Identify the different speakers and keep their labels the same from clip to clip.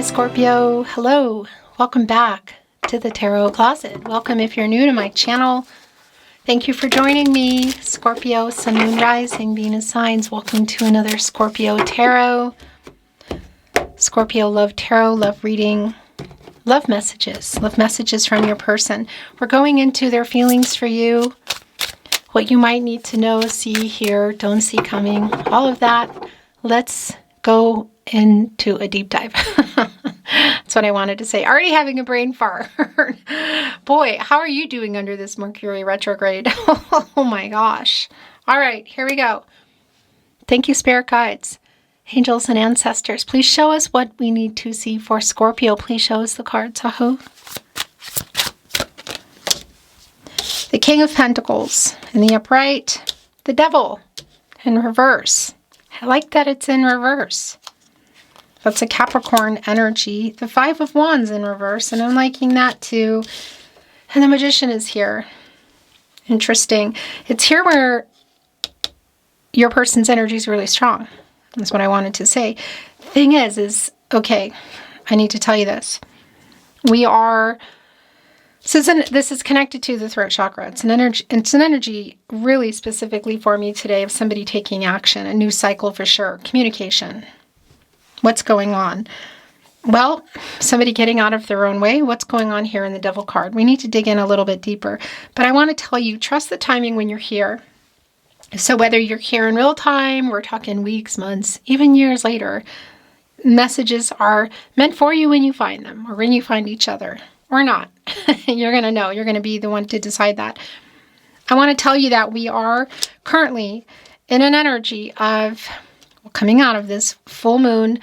Speaker 1: Scorpio. Hello. Welcome back to the Tarot Closet. Welcome if you're new to my channel. Thank you for joining me. Scorpio, Sun, Moon, Rising, Venus signs. Welcome to another Scorpio Tarot. Scorpio Love Tarot, Love Reading, love messages from your person. We're going into their feelings for you, what you might need to know, see, hear, don't see coming, all of that. Let's go into a deep dive. That's what I wanted to say. Already having a brain fart. Boy, how are you doing under this Mercury retrograde? Oh my gosh. All right, here we go. Thank you, spirit guides, angels, and ancestors. Please show us what we need to see for Scorpio. Please show us the cards. The King of Pentacles in the upright. The Devil in reverse. I like that it's in reverse. That's a Capricorn energy. The Five of Wands in reverse, and I'm liking that too. And the Magician is here. Interesting. It's here where your person's energy is really strong. That's what I wanted to say. The thing is, okay, I need to tell you this. This is connected to the throat chakra. It's an energy really specifically for me today of somebody taking action, a new cycle for sure. Communication. What's going on? Well, somebody getting out of their own way. What's going on here in the Devil card? We need to dig in a little bit deeper. But I want to tell you, trust the timing when you're here. So whether you're here in real time, we're talking weeks, months, even years later, messages are meant for you when you find them or when you find each other or not. You're going to know. You're going to be the one to decide that. I want to tell you that we are currently in an energy of coming out of this full moon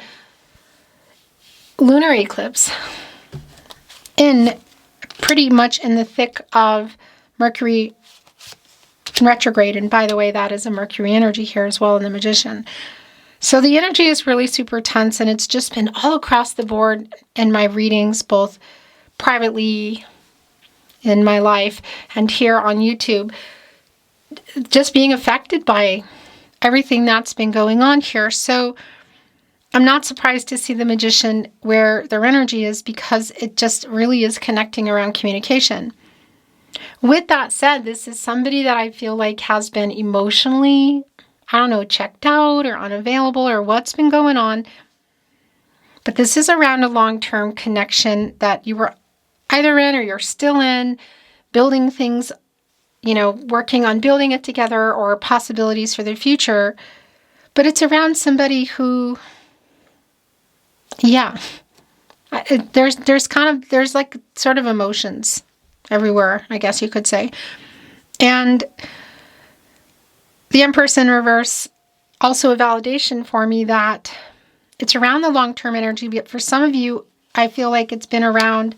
Speaker 1: lunar eclipse in pretty much in the thick of Mercury retrograde. And by the way, that is a Mercury energy here as well in the Magician. So the energy is really super tense, and it's just been all across the board in my readings, both privately in my life and here on YouTube, just being affected by everything that's been going on here. So I'm not surprised to see the Magician where their energy is, because it just really is connecting around communication. With that said, this is somebody that I feel like has been emotionally, I don't know, checked out or unavailable or what's been going on. But this is around a long-term connection that you were either in or you're still in, building things, working on building it together or possibilities for the future. But it's around somebody who, there's like sort of emotions everywhere, I guess you could say. And the Empress in reverse, also a validation for me that it's around the long-term energy. But for some of you, I feel like it's been around,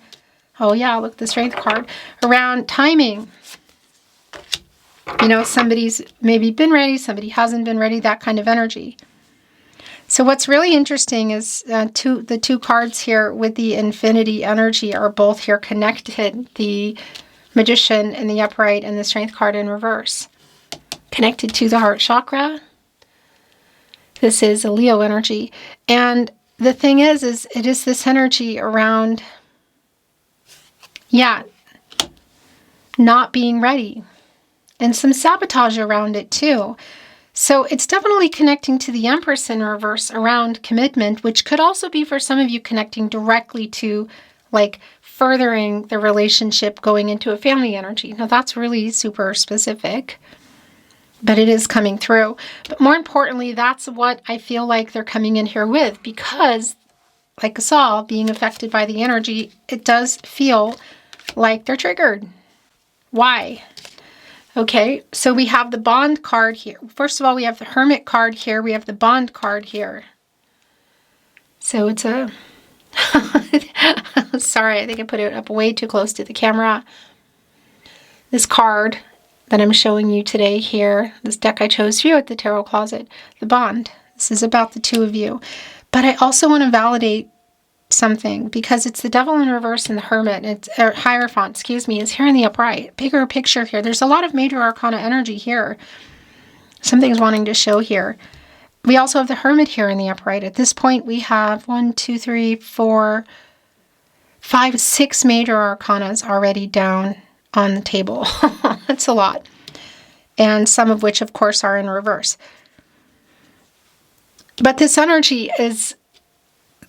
Speaker 1: look at the Strength card, around timing. Somebody's maybe been ready, somebody hasn't been ready, that kind of energy. So what's really interesting is the two cards here with the Infinity energy are both here connected. The Magician in the upright and the Strength card in reverse. Connected to the heart chakra. This is a Leo energy. And the thing is it is this energy around, not being ready. And some sabotage around it too. So it's definitely connecting to the Empress in reverse around commitment, which could also be for some of you connecting directly to like furthering the relationship, going into a family energy. Now that's really super specific, but it is coming through. But more importantly, that's what I feel like they're coming in here with, because like us all being affected by the energy, it does feel like they're triggered. Why? Okay, so we have the Bond card here. First of all, we have the Hermit card here. We have the Bond card here. So it's a... Sorry, I think I put it up way too close to the camera. This card that I'm showing you today here, this deck I chose for you at the Tarot Closet, the Bond. This is about the two of you. But I also want to validate something, because it's the Devil in reverse and the Hermit, it's Hierophant, is here in the upright. Bigger picture here. There's a lot of major arcana energy here. Something's wanting to show here. we also have the Hermit here in the upright. At this point, we have 1, 2, 3, 4, 5, 6 major arcanas already down on the table. That's a lot. And some of which, of course, are in reverse. But this energy is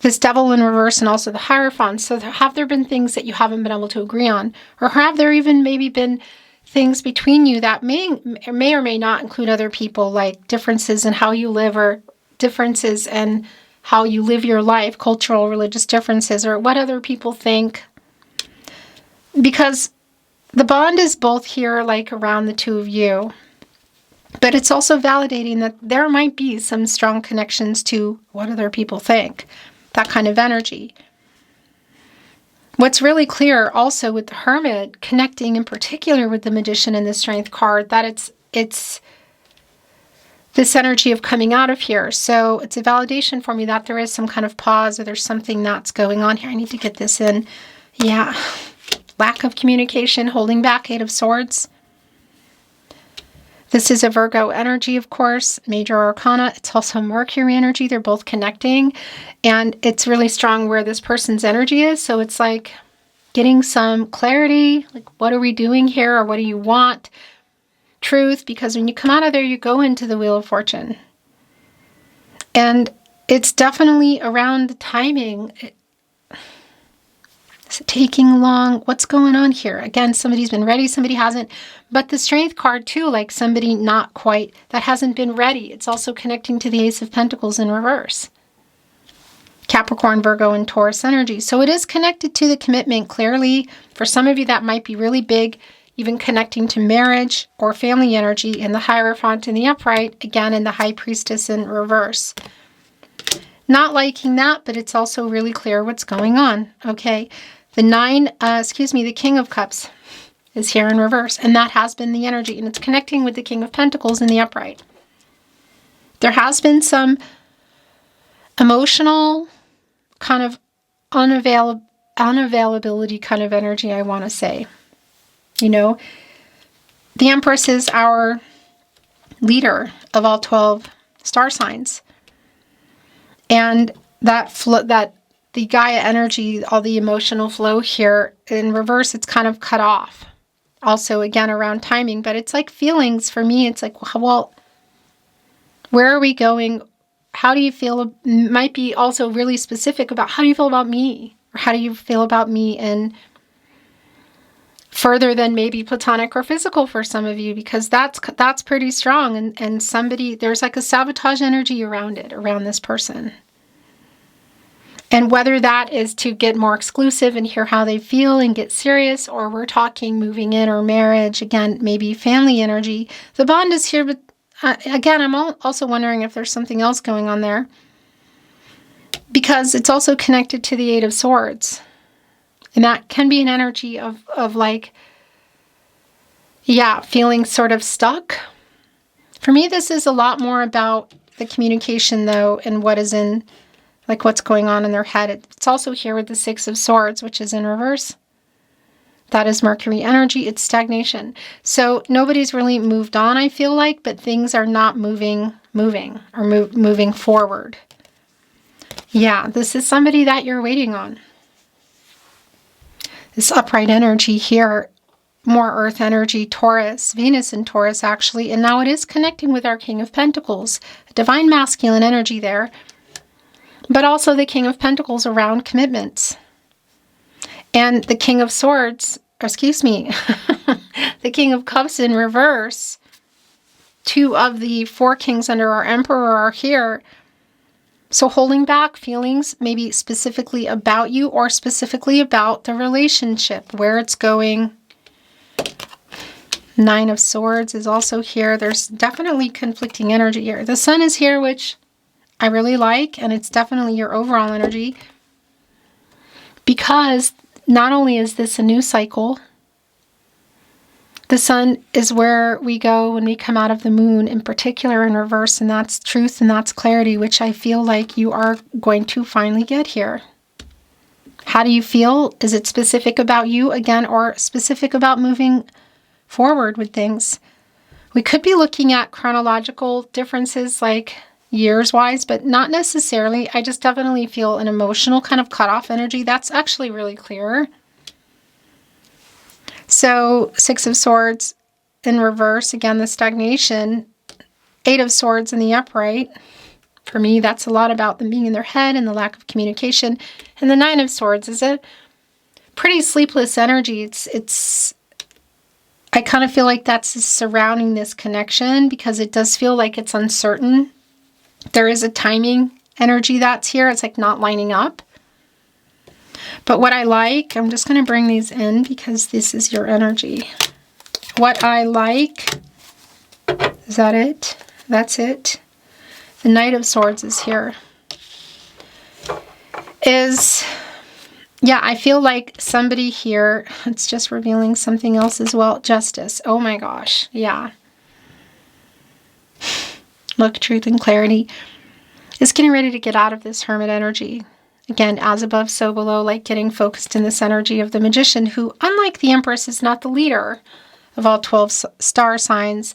Speaker 1: this Devil in reverse and also the Hierophant. So have there been things that you haven't been able to agree on? Or have there even maybe been things between you that may or may not include other people, like differences in how you live or differences in how you live your life, cultural, religious differences, or what other people think? Because the bond is both here, like around the two of you, but it's also validating that there might be some strong connections to what other people think, that kind of energy. What's really clear also with the Hermit, connecting in particular with the Magician and the Strength card, that it's this energy of coming out of here. So it's a validation for me that there is some kind of pause, or there's something that's going on here. I need to get this in. Yeah. Lack of communication, holding back, 8 of Swords. This is a Virgo energy, of course, major arcana. It's also Mercury energy. They're both connecting. And it's really strong where this person's energy is. So it's like getting some clarity, like what are we doing here, or what do you want? Truth, because when you come out of there, you go into the Wheel of Fortune. And it's definitely around the timing. Is it taking long? What's going on here? Again, somebody's been ready, somebody hasn't. But the Strength card too, like somebody not quite, that hasn't been ready. It's also connecting to the Ace of Pentacles in reverse. Capricorn, Virgo, and Taurus energy. So it is connected to the commitment, clearly. For some of you, that might be really big, even connecting to marriage or family energy in the Hierophant in the upright, again in the High Priestess in reverse. Not liking that, but it's also really clear what's going on, okay? The King of Cups is here in reverse, and that has been the energy, and it's connecting with the King of Pentacles in the upright. There has been some emotional kind of unavailability kind of energy, I want to say. You know, the Empress is our leader of all 12 star signs. And that the Gaia energy, all the emotional flow here in reverse, it's kind of cut off. Also, again, around timing, but it's like feelings for me. It's like, well, where are we going? How do you feel? Might be also really specific about how do you feel about me? Or how do you feel about me in further than maybe platonic or physical for some of you, because that's pretty strong. And somebody, there's like a sabotage energy around it, around this person. And whether that is to get more exclusive and hear how they feel and get serious, or we're talking moving in or marriage, again, maybe family energy. The bond is here, but again, I'm also wondering if there's something else going on there. Because it's also connected to the 8 of Swords. And that can be an energy of like, yeah, feeling sort of stuck. For me, this is a lot more about the communication, though, and what is in, like what's going on in their head. It's also here with the 6 of Swords, which is in reverse. That is Mercury energy. It's stagnation. So nobody's really moved on, I feel like, but things are not moving forward. Yeah, this is somebody that you're waiting on. This upright energy here, more earth energy, Taurus, Venus in Taurus actually, and now it is connecting with our King of Pentacles, a divine masculine energy there, but also the King of Pentacles around commitments. And the King of Swords, the King of Cups in reverse, 2 of the 4 kings under our Emperor are here. So holding back feelings, maybe specifically about you or specifically about the relationship, where it's going. 9 of Swords is also here. There's definitely conflicting energy here. The Sun is here, which I really like, and it's definitely your overall energy. Because not only is this a new cycle, the Sun is where we go when we come out of the Moon, in particular in reverse, and that's truth and that's clarity, which I feel like you are going to finally get here. How do you feel? Is it specific about you again, or specific about moving forward with things? We could be looking at chronological differences, like, years-wise, but not necessarily. I just definitely feel an emotional kind of cutoff energy. That's actually really clear. So, Six of Swords in reverse, again, the stagnation. Eight of Swords in the upright. For me, that's a lot about them being in their head and the lack of communication. And the Nine of Swords is a pretty sleepless energy. I kind of feel like that's surrounding this connection because it does feel like it's uncertain. There is a timing energy that's here. It's like not lining up. But what I like, I'm just going to bring these in because this is your energy. What I like, is that it? That's it. The Knight of Swords is here. Yeah, I feel like somebody here, it's just revealing something else as well. Justice. Oh my gosh. Yeah. Look, truth and clarity. Is getting ready to get out of this Hermit energy. Again, as above, so below, like getting focused in this energy of the Magician, who, unlike the Empress, is not the leader of all 12 star signs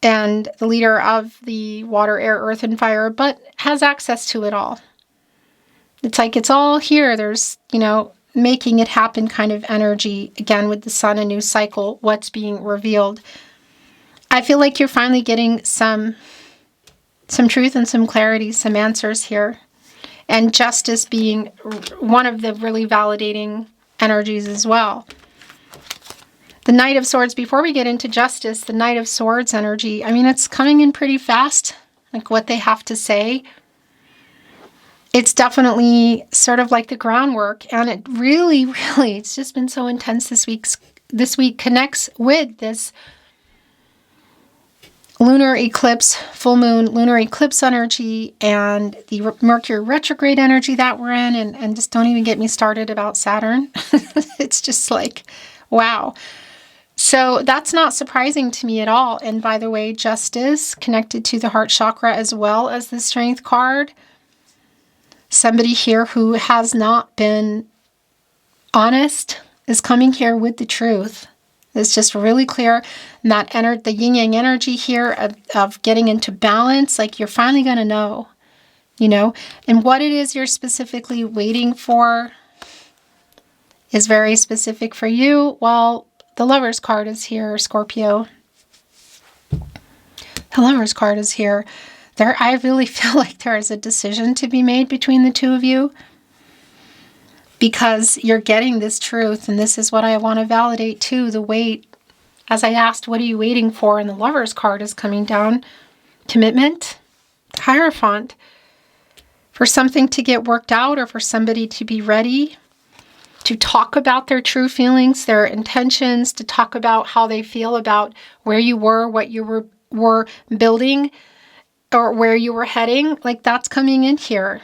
Speaker 1: and the leader of the water, air, earth, and fire, but has access to it all. It's like it's all here. There's, making it happen kind of energy. Again, with the sun, a new cycle, what's being revealed. I feel like you're finally getting some truth and some clarity, some answers here. And justice being one of the really validating energies as well. The Knight of Swords, before we get into justice, the Knight of Swords energy, I mean, it's coming in pretty fast, like what they have to say. It's definitely sort of like the groundwork, and it really, it's just been so intense this week connects with this lunar eclipse, full moon, lunar eclipse energy, and the Mercury retrograde energy that we're in, and just don't even get me started about Saturn. It's just like, wow. So that's not surprising to me at all. And by the way, justice connected to the heart chakra as well as the strength card. Somebody here who has not been honest is coming here with the truth. It's just really clear. And that the yin-yang energy here of getting into balance, like you're finally going to know, and what it is you're specifically waiting for is very specific for you. Well, the Lover's card is here, Scorpio. The Lover's card is here. I really feel like there is a decision to be made between the two of you because you're getting this truth, and this is what I want to validate too, the wait. As I asked, what are you waiting for? And the Lover's card is coming down. Commitment, Hierophant, for something to get worked out or for somebody to be ready to talk about their true feelings, their intentions, to talk about how they feel about where you were, what you were building, or where you were heading. Like that's coming in here.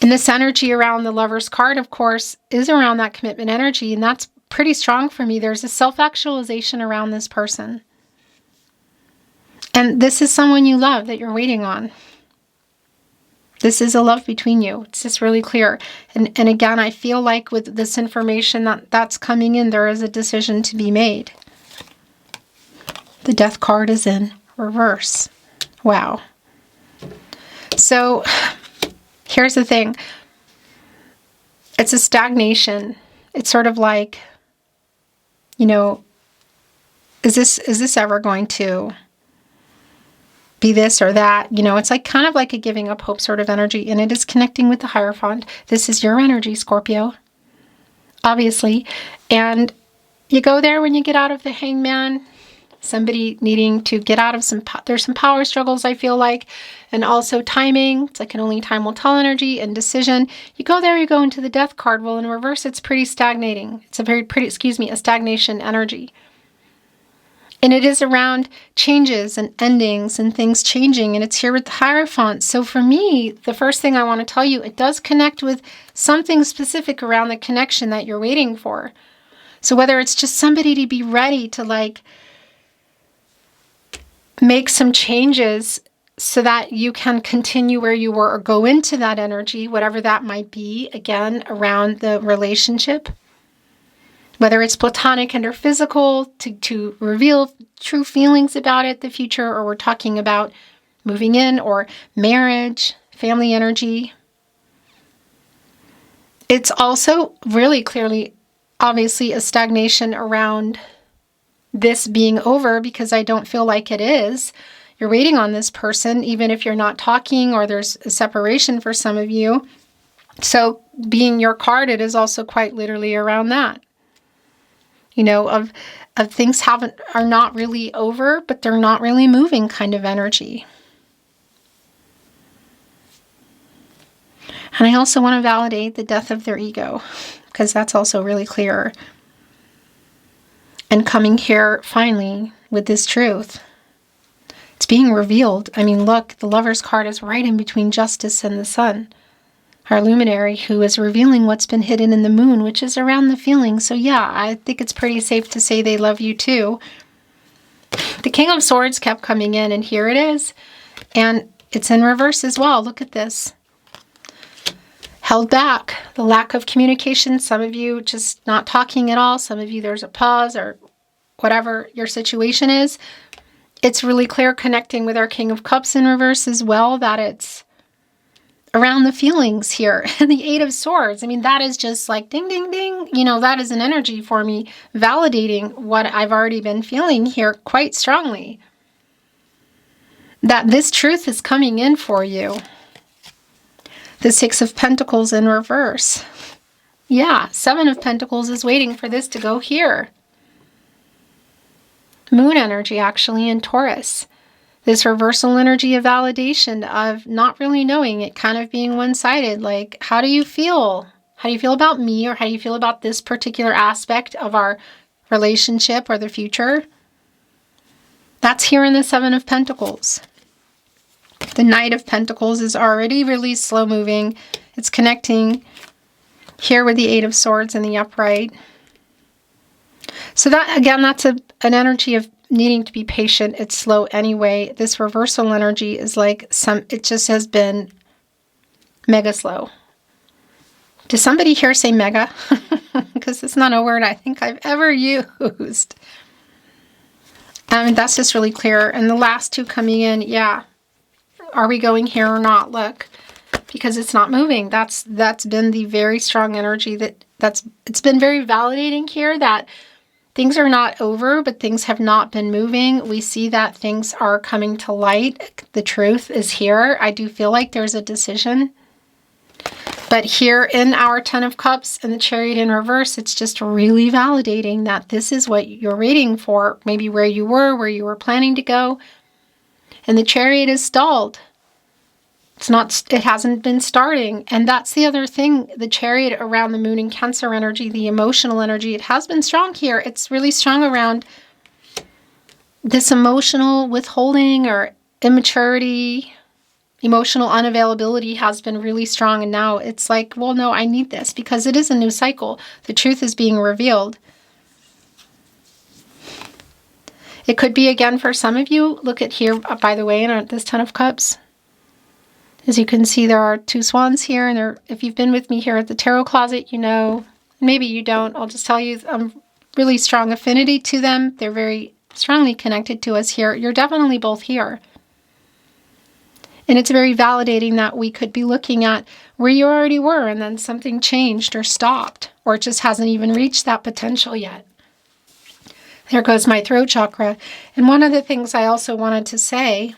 Speaker 1: And this energy around the Lover's card, of course, is around that commitment energy, and that's pretty strong for me. There's a self-actualization around this person. And this is someone you love that you're waiting on. This is a love between you. It's just really clear. And again, I feel like with this information that's coming in, there is a decision to be made. The Death card is in reverse. Wow. So here's the thing. It's a stagnation. It's sort of like, is this ever going to be this or that? It's like kind of like a giving up hope sort of energy, and it is connecting with the Hierophant. This is your energy, Scorpio, obviously. And you go there when you get out of the Hangman. Somebody needing to get out of there's some power struggles, I feel like, and also timing. It's like an only time will tell energy and decision. You go there, you go into the Death card. Well, in reverse, it's pretty stagnating. It's a stagnation energy. And it is around changes and endings and things changing, and it's here with the Hierophant. So for me, the first thing I want to tell you, it does connect with something specific around the connection that you're waiting for. So whether it's just somebody to be ready to make some changes so that you can continue where you were or go into that energy, whatever that might be, again, around the relationship. Whether it's platonic and or physical, to reveal true feelings about it, the future, or we're talking about moving in, or marriage, family energy. It's also really clearly, obviously, a stagnation around this being over, because I don't feel like it is. You're waiting on this person, even if you're not talking or there's a separation for some of you. So being your card, it is also quite literally around that. You know, of things are not really over, but they're not really moving kind of energy. And I also want to validate the death of their ego, because that's also really clear. And coming here finally with this truth. It's being revealed. I mean, look, the Lover's card is right in between Justice and the Sun. Our luminary, who is revealing what's been hidden in the Moon, which is around the feelings. So yeah, I think it's pretty safe to say they love you too. The King of Swords kept coming in, and here it is. And it's in reverse as well. Look at this. Held back. The lack of communication. Some of you just not talking at all. Some of you there's a pause, or whatever your situation is. It's really clear, connecting with our King of Cups in reverse as well, that it's around the feelings here. And the Eight of Swords, I mean, that is just like ding, ding, ding. You know, that is an energy for me, validating what I've already been feeling here quite strongly. That this truth is coming in for you. The Six of Pentacles in reverse. Yeah, Seven of Pentacles is waiting for this to go here. Moon energy, actually, in Taurus. This reversal energy of validation, of not really knowing, it kind of being one-sided. Like, how do you feel? How do you feel about me? Or how do you feel about this particular aspect of our relationship or the future? That's here in the Seven of Pentacles. The Knight of Pentacles is already really slow moving. It's connecting here with the Eight of Swords in the upright. So that, again, that's an energy of needing to be patient. It's slow anyway. This reversal energy is like it just has been mega slow. Does somebody here say mega? Because it's not a word I think I've ever used. That's just really clear. And the last two coming in, yeah. Are we going here or not? Look, because it's not moving. That's been the very strong energy it's been very validating here, that things are not over, but things have not been moving. We see that things are coming to light. The truth is here. I do feel like there's a decision. But here in our Ten of Cups and the Chariot in reverse, it's just really validating that this is what you're waiting for. Maybe where you were planning to go. And the Chariot is stalled. It hasn't been starting. And that's the other thing, the Chariot around the Moon and Cancer energy, the emotional energy, it has been strong here. It's really strong around this emotional withholding or immaturity, emotional unavailability has been really strong. And now it's like, well, no, I need this, because it is a new cycle. The truth is being revealed. It could be, again, for some of you, look at here, by the way, in this Ten of Cups. As you can see, there are two swans here, and if you've been with me here at the Tarot Closet, you know, maybe you don't, I'll just tell you, really strong affinity to them. They're very strongly connected to us here. You're definitely both here. And it's very validating that we could be looking at where you already were, and then something changed or stopped, or it just hasn't even reached that potential yet. There goes my throat chakra. And one of the things I also wanted to say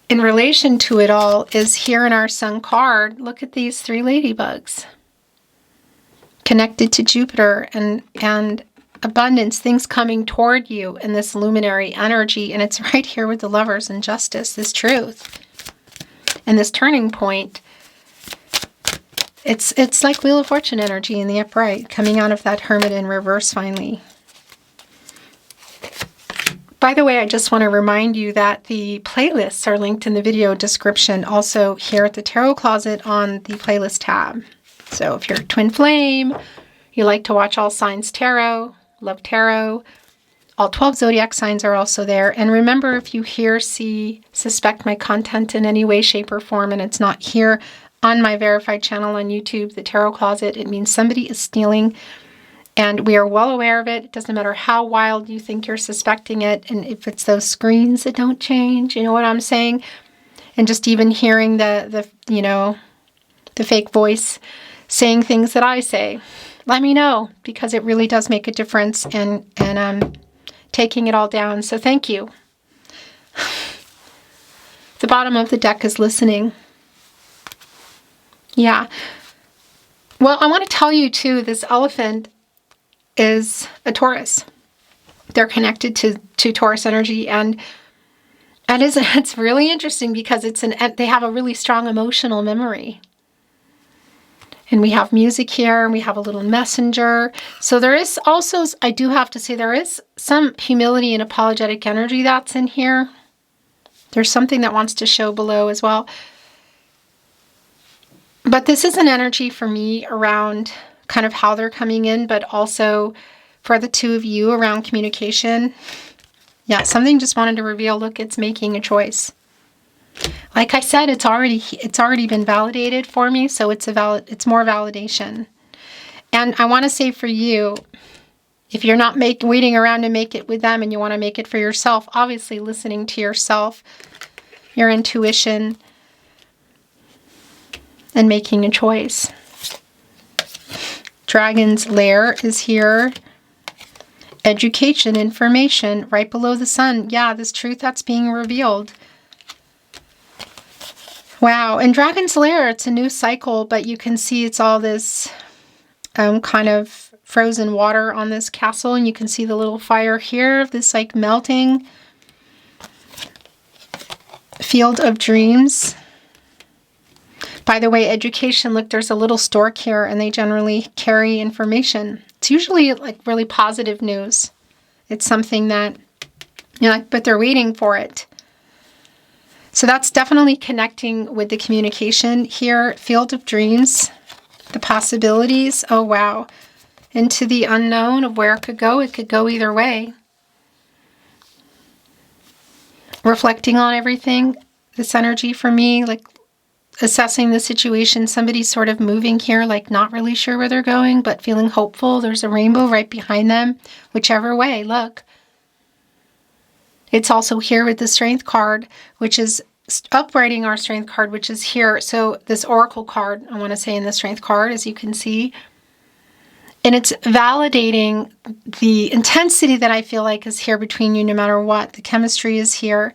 Speaker 1: in relation to it all is here in our Sun card, look at these three ladybugs connected to Jupiter and abundance, things coming toward you in this luminary energy. And it's right here with the Lovers and Justice, this truth and this turning point. It's like Wheel of Fortune energy in the upright, coming out of that Hermit in reverse finally. By the way, I just want to remind you that the playlists are linked in the video description, also here at the Tarot Closet on the playlist tab. So if you're a twin flame, you like to watch all signs tarot, love tarot, all 12 zodiac signs are also there. And remember, if you hear, see, suspect my content in any way, shape, or form, and it's not here on my verified channel on YouTube, the Tarot Closet, it means somebody is stealing And we are well aware of it. It doesn't matter how wild you think you're suspecting it. And if it's those screens that don't change, you know what I'm saying? And just even hearing the fake voice saying things that I say, let me know, because it really does make a difference in taking it all down. So thank you. The bottom of the deck is listening. Yeah. Well, I want to tell you too, this elephant is a Taurus. They're connected to Taurus energy, and it's really interesting because they have a really strong emotional memory. And we have music here, and we have a little messenger. So there is also, I do have to say, there is some humility and apologetic energy that's in here. There's something that wants to show below as well. But this is an energy for me around kind of how they're coming in, but also for the two of you around communication. Yeah, something just wanted to reveal, look, it's making a choice. Like I said, it's already been validated for me, so it's more validation. And I want to say for you, if you're not waiting around to make it with them and you want to make it for yourself, obviously listening to yourself, your intuition, and making a choice. Dragon's lair is here. Education, information, right below the sun. Yeah, this truth that's being revealed. Wow, and Dragon's Lair, it's a new cycle, but you can see it's all this kind of frozen water on this castle, and you can see the little fire here, this like melting. Field of Dreams. By the way, education, look, there's a little stork here, and they generally carry information. It's usually like really positive news. It's something that, but they're waiting for it. So that's definitely connecting with the communication here. Field of Dreams, the possibilities. Oh, wow. Into the unknown of where it could go. It could go either way. Reflecting on everything. This energy for me, like assessing the situation. Somebody's sort of moving here, like not really sure where they're going, but feeling hopeful. There's a rainbow right behind them. Whichever way, look. It's also here with the Strength card, which is uprighting our Strength card, which is here. So this Oracle card, I want to say in the Strength card, as you can see. And it's validating the intensity that I feel like is here between you no matter what. The chemistry is here.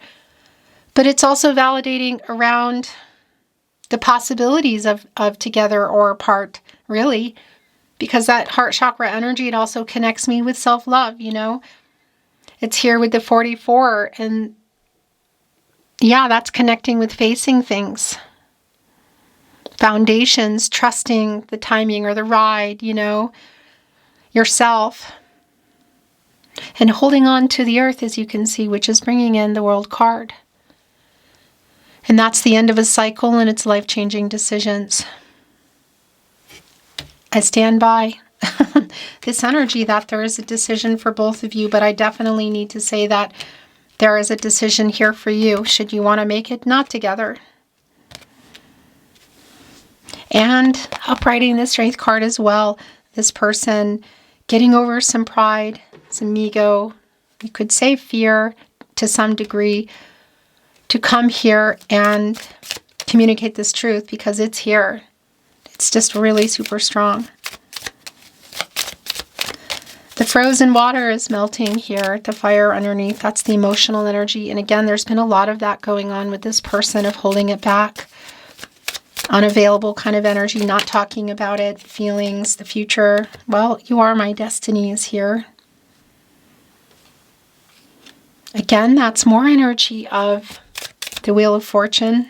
Speaker 1: But it's also validating around the possibilities of together or apart, really. Because that heart chakra energy, it also connects me with self-love, It's here with the 44, and yeah, that's connecting with facing things. Foundations, trusting the timing or the ride, yourself. And holding on to the earth, as you can see, which is bringing in the World card. And that's the end of a cycle, and it's life-changing decisions. I stand by this energy that there is a decision for both of you, but I definitely need to say that there is a decision here for you, should you want to make it not together. And uprighting the Strength card as well. This person getting over some pride, some ego, you could say fear to some degree, to come here and communicate this truth because it's here. It's just really super strong. The frozen water is melting here, the fire underneath. That's the emotional energy. And again, there's been a lot of that going on with this person of holding it back. Unavailable kind of energy, not talking about it, feelings, the future. Well, you are my destiny is here. Again, that's more energy of the Wheel of Fortune.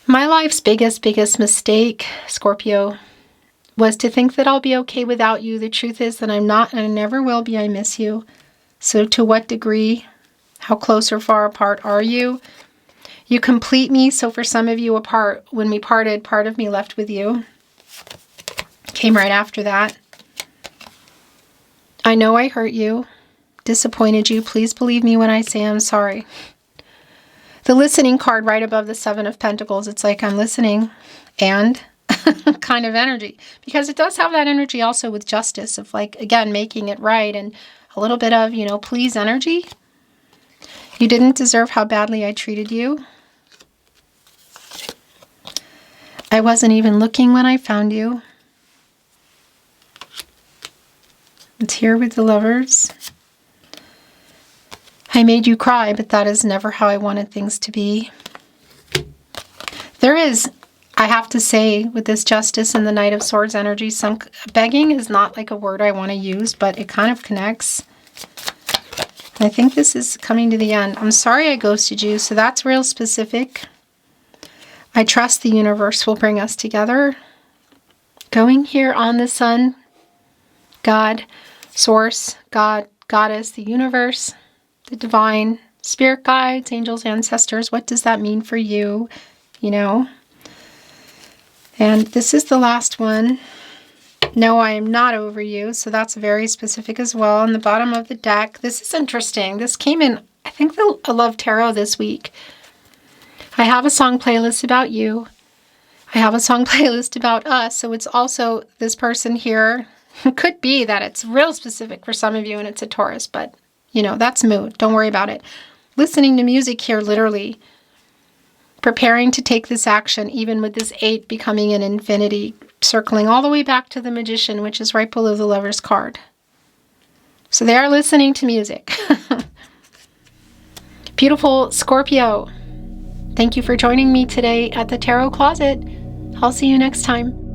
Speaker 1: My life's biggest mistake, Scorpio, was to think that I'll be okay without you. The truth is that I'm not, and I never will be. I miss you. So to what degree? How close or far apart are you? You complete me. So for some of you, when we parted, part of me left with you. Came right after that. I know I hurt you, disappointed you. Please believe me when I say I'm sorry. The listening card right above the 7 of Pentacles. It's like I'm listening. And kind of energy, because it does have that energy also with justice of like, again, making it right, and a little bit of, you know, please energy. You didn't deserve how badly I treated you. I wasn't even looking when I found you. It's here with the Lovers. I made you cry, but that is never how I wanted things to be. There is, I have to say, with this Justice and the Knight of Swords energy, some begging is not like a word I want to use, but it kind of connects. I think this is coming to the end. I'm sorry I ghosted you, so that's real specific. I trust the universe will bring us together. Going here on the sun, God, Source, God, Goddess, the universe, the divine, spirit guides, angels, ancestors. What does that mean for you? You know? And this is the last one. No, I am not over you. So that's very specific as well. On the bottom of the deck, this is interesting. This came in, I think, the Love Tarot this week. I have a song playlist about you. I have a song playlist about us. So it's also this person here. It could be that it's real specific for some of you and it's a Taurus, but you know, that's mood. Don't worry about it. Listening to music here, literally. Preparing to take this action, even with this 8 becoming an infinity, circling all the way back to the Magician, which is right below the Lover's card. So they are listening to music. Beautiful Scorpio. Thank you for joining me today at the Tarot Closet. I'll see you next time.